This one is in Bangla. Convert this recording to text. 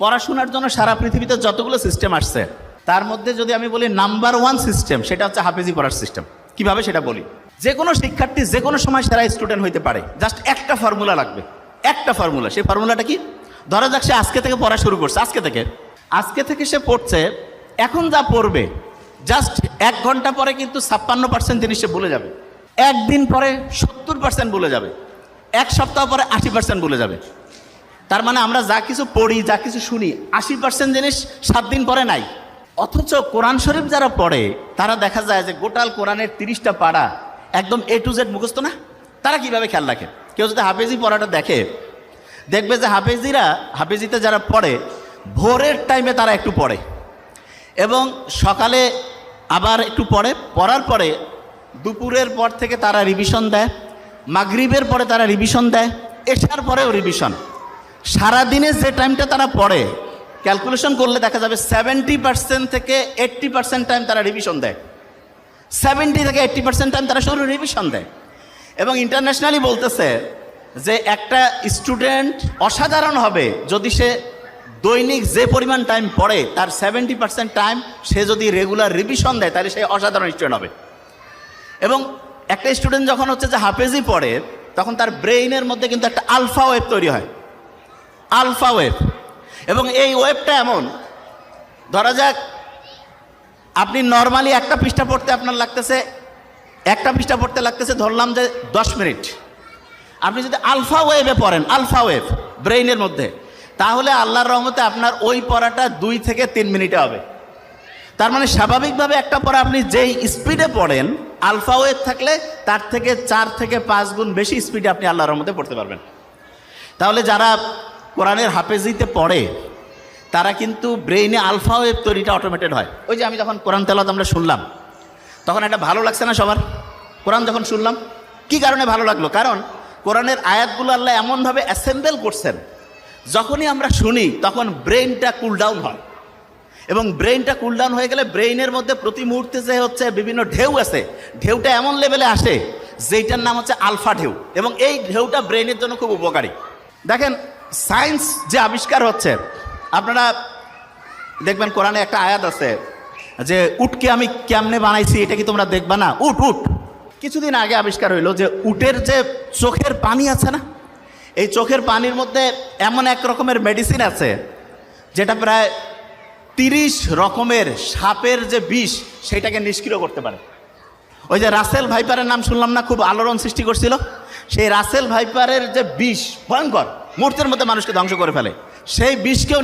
পড়াশোনার জন্য সারা পৃথিবীতে যতগুলো সিস্টেম আসছে তার মধ্যে যদি আমি বলি নাম্বার ওয়ান সিস্টেম, সেটা হচ্ছে হাফেজি পড়ার সিস্টেম। কিভাবে সেটা বলি। যে কোনো শিক্ষার্থী যে কোনো সময় সেরা স্টুডেন্ট হইতে পারে, জাস্ট একটা ফর্মুলা লাগবে, একটা ফর্মুলা। সেই ফর্মুলাটা কি? ধরা যাক সে আজকে থেকে পড়া শুরু করছে, আজকে থেকে সে পড়ছে। এখন যা পড়বে জাস্ট 1 ঘন্টা পরে কিন্তু 56% জিনিস সে ভুলে যাবে, একদিন পরে 70% ভুলে যাবে, 1 সপ্তাহ পরে 80% ভুলে যাবে। তার মানে আমরা যা কিছু পড়ি, যা কিছু শুনি, 80% জিনিস 7 দিন পরে নাই। অথচ কোরআন শরীফ যারা পড়ে তারা দেখা যায় যে গোটাল কোরআনের 30টা পারা একদম A to Z মুখস্থ না। তারা কিভাবে খেয়াল রাখে? কেউ যদি হাফেজি পড়াটা দেখে, দেখবে যে হাফেজিতে যারা পড়ে ভোরের টাইমে তারা একটু পড়ে এবং সকালে আবার একটু পড়ে, পড়ার পরে দুপুরের পর থেকে তারা রিভিশন দেয়, মাগরিবের পরে তারা রিভিশন দেয়, এশার পরেও রিভিশন। সারাদিনে যে টাইমটা তারা পড়ে ক্যালকুলেশন করলে দেখা যাবে 70% থেকে 80% টাইম তারা রিভিশন দেয়, 70 থেকে 80% টাইম তারা শুধু রিভিশন দেয়। এবং ইন্টারন্যাশনালি বলতেছে যে একটা স্টুডেন্ট অসাধারণ হবে যদি সে দৈনিক যে পরিমাণ টাইম পড়ে তার 70% টাইম সে যদি রেগুলার রিভিশন দেয়, তাহলে সে অসাধারণ স্টুডেন্ট হবে। এবং একটা স্টুডেন্ট যখন হচ্ছে যে হাফেজি পড়ে তখন তার ব্রেইনের মধ্যে কিন্তু একটা আলফা ওয়েভ তৈরি হয়, আলফা ওয়েভ। এবং এই ওয়েভটা এমন, ধরা যাক আপনি নর্মালি একটা পৃষ্ঠা পড়তে আপনার লাগতেছে, ধরলাম যে 10 মিনিট। আপনি যদি আলফা ওয়েভে পড়েন, আলফা ওয়েভ ব্রেইনের মধ্যে, তাহলে আল্লাহর রহমতে আপনার ওই পড়াটা 2 থেকে 3 মিনিটে হবে। তার মানে স্বাভাবিকভাবে একটা পড়া আপনি যেই স্পিডে পড়েন, আলফা ওয়েভ থাকলে তার থেকে 4 থেকে 5 গুণ বেশি স্পিডে আপনি আল্লাহর রহমতে পড়তে পারবেন। তাহলে যারা কোরআনের হাফেজিতে পড়ে তারা কিন্তু ব্রেইনে আলফা ওয়েভ তৈরিটা অটোমেটেড হয়। ওই যে আমি যখন কোরআন তেলাওয়াত আমরা শুনলাম তখন এটা ভালো লাগছে না সবার? কোরআন যখন শুনলাম কি কারণে ভালো লাগলো? কারণ কোরআনের আয়াতগুলো আল্লাহ এমনভাবে অ্যাসেম্বল করছেন, যখনই আমরা শুনি তখন ব্রেইনটা কুল ডাউন হয়। এবং ব্রেইনটা কুল ডাউন হয়ে গেলে ব্রেইনের মধ্যে প্রতি মুহূর্তে যে হচ্ছে বিভিন্ন ঢেউ আছে, ঢেউটা এমন লেভেলে আসে যেটার নাম হচ্ছে আলফা ঢেউ। এবং এই ঢেউটা ব্রেইনের জন্য খুব উপকারী। দেখেন সায়েন্স যে আবিষ্কার হচ্ছে, আপনারা দেখবেন কোরআনে একটা আয়াত আছে যে উটকে আমি কেমনে বানাইছি, এটা কি তোমরা দেখবা না? উট কিছুদিন আগে আবিষ্কার হইলো যে উটের যে চোখের পানি আছে না, এই চোখের পানির মধ্যে এমন এক রকমের মেডিসিন আছে যেটা প্রায় 30 রকমের সাপের যে বিষ সেটাকে নিষ্ক্রিয় করতে পারে। ওই যে রাসেল ভাইপারের নাম শুনলাম না, খুব আলোড়ন সৃষ্টি করছিল। সেই রাসেল ভাইপারের যে বিষ ভয়ঙ্কর, মুহূর্তের মধ্যে মানুষকে ধ্বংস করে ফেলে, সেই বিষকেও